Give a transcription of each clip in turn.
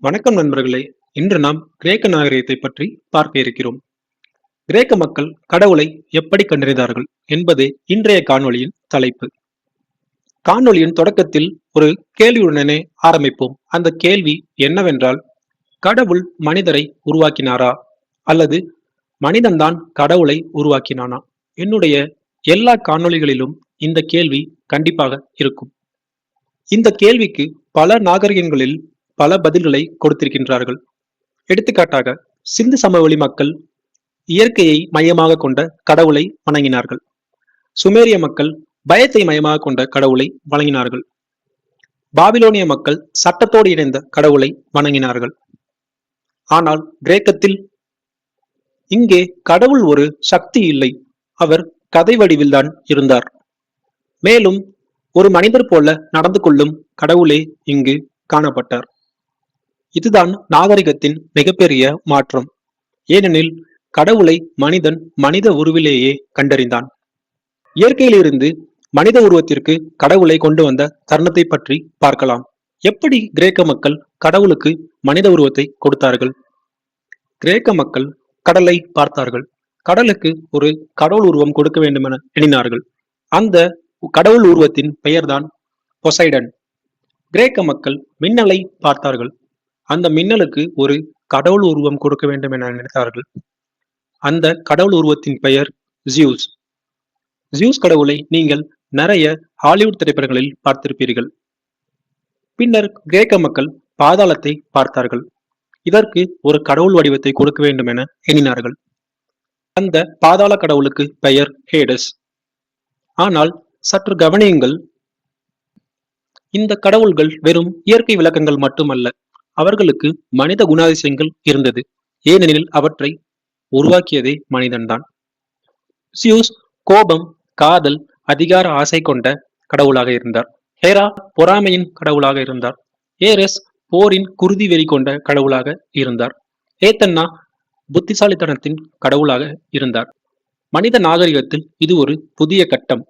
வணக்கம் நண்பர்களே. இன்று நாம் கிரேக்க நாகரிகத்தை பற்றி பார்க்க இருக்கிறோம். கிரேக்க மக்கள் கடவுளை எப்படி கண்டறிந்தார்கள் என்பதே இன்றைய காணொளியின் தலைப்பு. காணொளியின் தொடக்கத்தில் ஒரு கேள்வியுடனே ஆரம்பிப்போம். அந்த கேள்வி என்னவென்றால், கடவுள் மனிதரை உருவாக்கினாரா அல்லது மனிதன்தான் கடவுளை உருவாக்கினானா? என்னுடைய எல்லா காணொளிகளிலும் இந்த கேள்வி கண்டிப்பாக இருக்கும். இந்த கேள்விக்கு பல நாகரிகங்களில் பல பதில்களை கொடுத்திருக்கின்றார்கள். எடுத்துக்காட்டாக, சிந்து சமவெளி மக்கள் இயற்கையை மையமாக கொண்ட கடவுளை வணங்கினார்கள். சுமேரிய மக்கள் பயத்தை மையமாக கொண்ட கடவுளை வணங்கினார்கள். பாபிலோனிய மக்கள் சட்டத்தோடு இணைந்த கடவுளை வணங்கினார்கள். ஆனால் கிரேக்கத்தில் இங்கே கடவுள் ஒரு சக்தி இல்லை, அவர் கதை வடிவில்தான் இருந்தார். மேலும் ஒரு மனிதர் போல நடந்து கொள்ளும் கடவுளே இங்கு காணப்பட்டார். இதுதான் நாகரிகத்தின் மிகப்பெரிய மாற்றம். ஏனெனில் கடவுளை மனிதன் மனித உருவிலேயே கண்டறிந்தான். இயற்கையிலிருந்து மனித உருவத்திற்கு கடவுளை கொண்டு வந்த தருணத்தை பற்றி பார்க்கலாம். எப்படி கிரேக்க மக்கள் கடவுளுக்கு மனித உருவத்தை கொடுத்தார்கள்? கிரேக்க மக்கள் கடலை பார்த்தார்கள். கடலுக்கு ஒரு கடவுள் உருவம் கொடுக்க வேண்டும் என எண்ணினார்கள். அந்த கடவுள் உருவத்தின் பெயர்தான் பொசைடன். கிரேக்க மக்கள் மின்னலை பார்த்தார்கள். அந்த மின்னலுக்கு ஒரு கடவுள் உருவம் கொடுக்க வேண்டும் என நினைத்தார்கள். அந்த கடவுள் உருவத்தின் பெயர் ஜியூஸ். ஜியூஸ் கடவுளை நீங்கள் நிறைய ஹாலிவுட் திரைப்படங்களில் பார்த்திருப்பீர்கள். பின்னர் கிரேக்க மக்கள் பாதாளத்தை பார்த்தார்கள். இதற்கு ஒரு கடவுள் வடிவத்தை கொடுக்க வேண்டும் என எண்ணினார்கள். அந்த பாதாள கடவுளுக்கு பெயர் ஹேடஸ். ஆனால் சற்று கவனியுங்கள், இந்த கடவுள்கள் வெறும் இயற்கை விளக்கங்கள் மட்டுமல்ல, அவர்களுக்கு மனித குணாதிசயங்கள் இருந்தது. ஏனெனில் அவற்றை உருவாக்கியதே மனிதன்தான். சியூஸ் கோபம், காதல், அதிகார ஆசை கொண்ட கடவுளாக இருந்தார். ஹேரா பொறாமையின் கடவுளாக இருந்தார். ஏரஸ் போரின் குருதி வெறி கொண்ட கடவுளாக இருந்தார். ஏத்தன்னா புத்திசாலித்தனத்தின் கடவுளாக இருந்தார். மனித நாகரிகத்தில் இது ஒரு புதிய கட்டம்.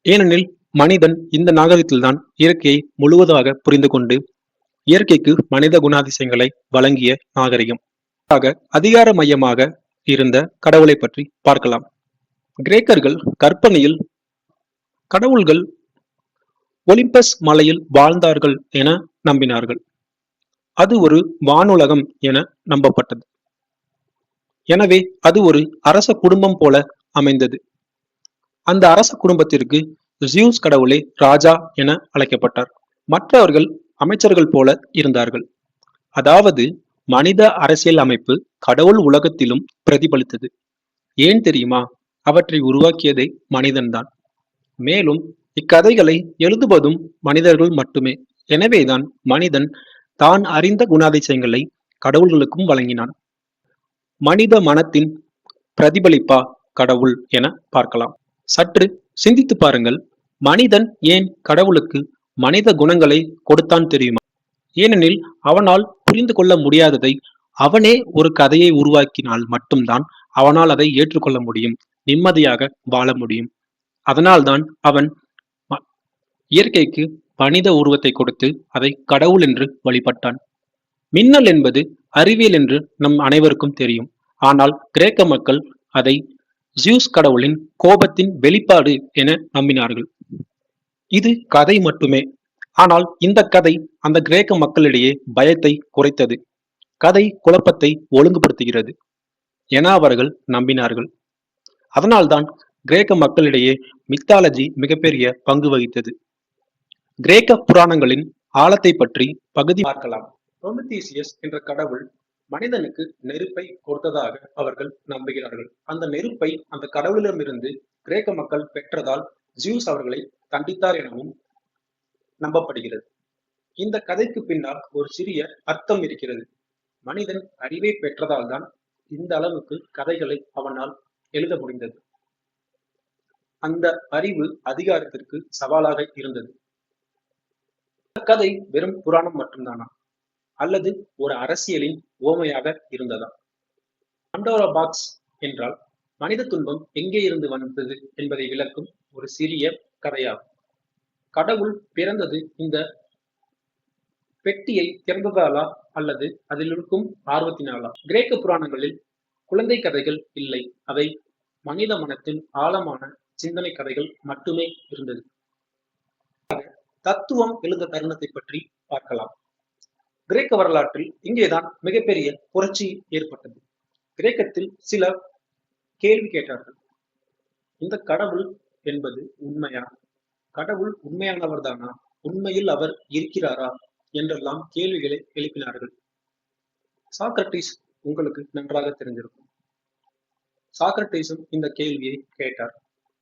ஏனெனில் மனிதன் இந்த நாகரிகத்தில்தான் இயற்கையை முழுவதாக புரிந்து கொண்டு இயற்கைக்கு மனித குணாதிசயங்களை வழங்கிய நாகரிகம். அதிகார மையமாக இருந்த கடவுளை பற்றி பார்க்கலாம். கிரேக்கர்கள் கற்பனையில் கடவுள்கள் ஒலிம்பஸ் மலையில் வாழ்ந்தார்கள் என நம்பினார்கள். அது ஒரு வானுலகம் என நம்பப்பட்டது. எனவே அது ஒரு அரச குடும்பம் போல அமைந்தது. அந்த அரச குடும்பத்திற்கு ஜியூஸ் கடவுளே ராஜா என அழைக்கப்பட்டார். மற்றவர்கள் அமைச்சர்கள் போல இருந்தார்கள். அதாவது மனித அரசியல் அமைப்பு கடவுள் உலகத்திலும் பிரதிபலித்தது. ஏன் தெரியுமா? அவற்றை உருவாக்கியதே மனிதன்தான். மேலும் இக்கதைகளை எழுதுவதும் மனிதர்கள் மட்டுமே. எனவேதான் மனிதன் தான் அறிந்த குணாதிசயங்களை கடவுள்களுக்கும் வழங்கினான். மனித மனத்தின் பிரதிபலிப்பா கடவுள் என பார்க்கலாம். சற்று சிந்தித்து பாருங்கள். மனிதன் ஏன் கடவுளுக்கு மனித குணங்களை கொடுத்தான் தெரியுமா? ஏனெனில் அவனால் புரிந்து கொள்ள முடியாததை அவனே ஒரு கதையை உருவாக்கினால் மட்டும்தான் அவனால் அதை ஏற்றுக்கொள்ள முடியும், நிம்மதியாக வாழ முடியும். அதனால்தான் அவன் இயற்கைக்கு மனித உருவத்தை கொடுத்து அதை கடவுள் என்று வழிபட்டான். மின்னல் என்பது அறிவியல் என்று நம் அனைவருக்கும் தெரியும். ஆனால் கிரேக்க மக்கள் அதை ஜியூஸ் கடவுளின் கோபத்தின் வெளிப்பாடு என நம்பினார்கள். இது கதை மட்டுமே. ஆனால் இந்த கதை அந்த கிரேக்க மக்களிடையே பயத்தை குறைத்தது. கதை குழப்பத்தை ஒழுங்குபடுத்துகிறது என அவர்கள் நம்பினார்கள். அதனால்தான் கிரேக்க மக்களிடையே மித்தாலஜி மிகப்பெரிய பங்கு வகித்தது. கிரேக்க புராணங்களின் ஆழத்தை பற்றி பகுதி பார்க்கலாம். புரோமெதீசியஸ் என்ற கடவுள் மனிதனுக்கு நெருப்பை கொடுத்ததாக அவர்கள் நம்புகிறார்கள். அந்த நெருப்பை அந்த கடவுளிடமிருந்து கிரேக்க மக்கள் பெற்றதால் ஜியூஸ் அவர்களை தண்டித்தார் எனவும் நம்பப்படுகிறது. இந்த கதைக்கு பின்னால் ஒரு சிறிய அர்த்தம் இருக்கிறது. மனிதன் அறிவை பெற்றதால் தான் இந்த அளவுக்கு கதைகளை அவனால் எழுத முடிந்தது. அந்த அறிவு அதிகாரத்திற்கு சவாலாக இருந்தது. இந்த கதை வெறும் புராணம் மட்டும்தானா, அல்லது ஒரு அரசியலின் ஓமையாக இருந்ததா? பண்டோரா பாக்ஸ் என்றால் மனித துன்பம் எங்கே இருந்து வந்தது என்பதை விளக்கும் ஒரு சிறிய கதையாகும். கடவுள் பிறந்தது இந்த பெட்டியை திறந்ததாலா அல்லது அதில் இருக்கும் ஆர்வத்தினாலா? கிரேக்க புராணங்களில் குழந்தை கதைகள் இல்லை, அவை மனித மனத்தின் ஆழமான சிந்தனை கதைகள் மட்டுமே இருந்தது. தத்துவம் எழுந்த தருணத்தை பற்றி பார்க்கலாம். கிரேக்க வரலாற்றில் இங்கேதான் மிகப்பெரிய புரட்சி ஏற்பட்டது. கிரேக்கத்தில் சிலர் கேள்வி கேட்டார்கள், இந்த கடவுள் என்பது உண்மையா? கடவுள் உண்மையானவர் தானா? உண்மையில் அவர் இருக்கிறாரா? என்றெல்லாம் கேள்விகளை எழுப்பினார்கள். சாக்ரட்டிஸ் உங்களுக்கு நன்றாக தெரிஞ்சிருக்கும். சாக்ரட்டிஸும் இந்த கேள்வியை கேட்டார்.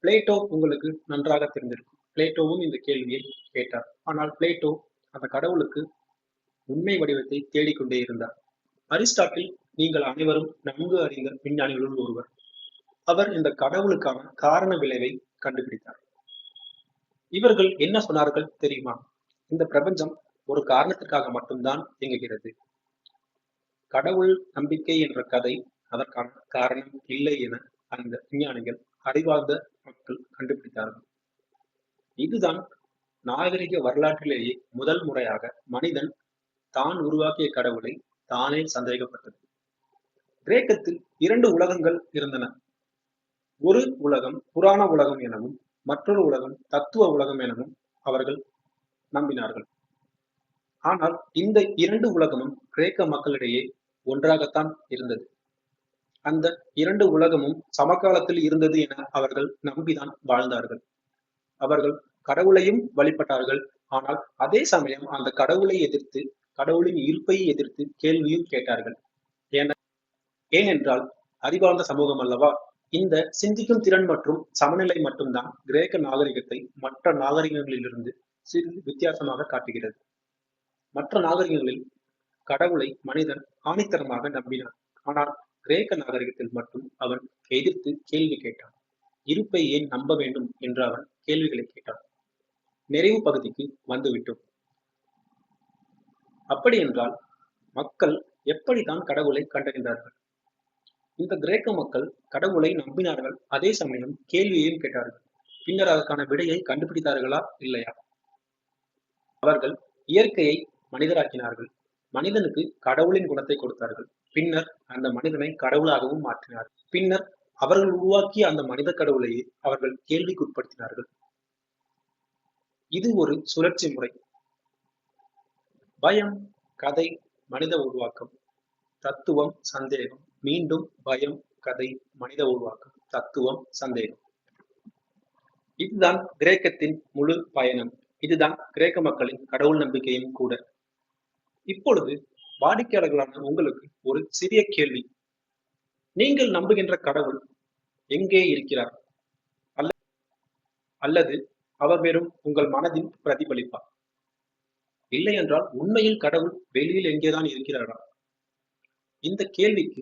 பிளேட்டோ உங்களுக்கு நன்றாக தெரிந்திருக்கும். பிளேட்டோவும் இந்த கேள்வியை கேட்டார். ஆனால் பிளேட்டோ அந்த கடவுளுக்கு உண்மை வடிவத்தை தேடிக்கொண்டே இருந்தார். அரிஸ்டாட்டில் நீங்கள் அனைவரும் நன்கு அறிந்த விஞ்ஞானிகளுள் ஒருவர். அவர் இந்த கடவுளுக்கான காரண விளைவை கண்டுபிடித்தார். இவர்கள் என்ன சொன்னார்கள் தெரியுமா? இந்த பிரபஞ்சம் ஒரு காரணத்திற்காக மட்டும்தான் இயங்குகிறது. கடவுள் நம்பிக்கை என்ற கதை அதற்கான காரணம் இல்லை என அந்த விஞ்ஞானிகள், அறிவார்ந்த மக்கள் கண்டுபிடித்தார்கள். இதுதான் நாகரிக வரலாற்றிலேயே முதல் முறையாக மனிதன் தான் உருவாக்கிய கடவுளை தானே சந்தேகப்பட்டது. கிரேக்கத்தில் 2 உலகங்கள் இருந்தன. ஒரு உலகம் புராண உலகம் எனவும் மற்றொரு உலகம் தத்துவ உலகம் எனவும் அவர்கள் நம்பினார்கள். ஆனால் இந்த 2 உலகமும் கிரேக்க மக்களிடையே ஒன்றாகத்தான் இருந்தது. அந்த 2 உலகமும் சமகாலத்தில் இருந்தது என அவர்கள் நம்பிதான் வாழ்ந்தார்கள். அவர்கள் கடவுளையும் வழிபட்டார்கள். ஆனால் அதே சமயம் அந்த கடவுளை எதிர்த்து, கடவுளின் இருப்பை எதிர்த்து கேள்வியும் கேட்டார்கள். ஏனென்றால் அறிவார்ந்த சமூகம் அல்லவா? இந்த சிந்திக்கும் திறன் மற்றும் சமநிலை மட்டும்தான் கிரேக்க நாகரிகத்தை மற்ற நாகரிகங்களிலிருந்து சிறிது வித்தியாசமாக காட்டுகிறது. மற்ற நாகரிகங்களில் கடவுளை மனிதன் ஆணித்தரமாக நம்பினான். ஆனால் கிரேக்க நாகரிகத்தில் மட்டும் அவன் எதிர்த்து கேள்வி கேட்டான். இருப்பை ஏன் நம்ப வேண்டும் என்று அவன் கேள்விகளை கேட்டான். நிறைவு பகுதிக்கு வந்துவிட்டோம். அப்படி என்றால் மக்கள் எப்படித்தான் கடவுளை கண்டறிந்தார்கள்? இந்த கிரேக்க மக்கள் கடவுளை நம்பினார்கள், அதே சமயம் கேள்வியையும் கேட்டார்கள். பின்னர் அதற்கான விடையை கண்டுபிடித்தார்களா இல்லையா? அவர்கள் இயற்கையை மனிதராக்கினார்கள். மனிதனுக்கு கடவுளின் குணத்தை கொடுத்தார்கள். பின்னர் அந்த மனிதனை கடவுளாகவும் மாற்றினார்கள். பின்னர் அவர்கள் உருவாக்கிய அந்த மனித கடவுளையே அவர்கள் கேள்விக்குட்படுத்தினார்கள். இது ஒரு சுழற்சி முறை. பயம், கதை, மனித உருவாக்கம், தத்துவம், சந்தேகம், மீண்டும் பயம், கதை, மனித உருவாக்கம், தத்துவம், சந்தேகம். இதுதான் கிரேக்கத்தின் முழு பயணம். இதுதான் கிரேக்க மக்களின் கடவுள் நம்பிக்கையும் கூட. இப்பொழுது வாடிக்கையாளர்களான உங்களுக்கு ஒரு சிறிய கேள்வி. நீங்கள் நம்புகின்ற கடவுள் எங்கே இருக்கிறார்? அல்லது அவர் வெறும் உங்கள் மனதின் பிரதிபலிப்பா? இல்லை என்றால் உண்மையில் கடவுள் வெளியில் எங்கேதான் இருக்கிறாரா? இந்த கேள்விக்கு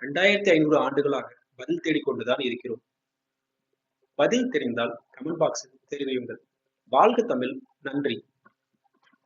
2500 ஆண்டுகளாக பதில் தேடிக்கொண்டுதான் இருக்கிறோம். பதில் தெரிந்தால் கமெண்ட் பாக்ஸில் தெரிவியுங்கள். வாழ்க தமிழ். நன்றி.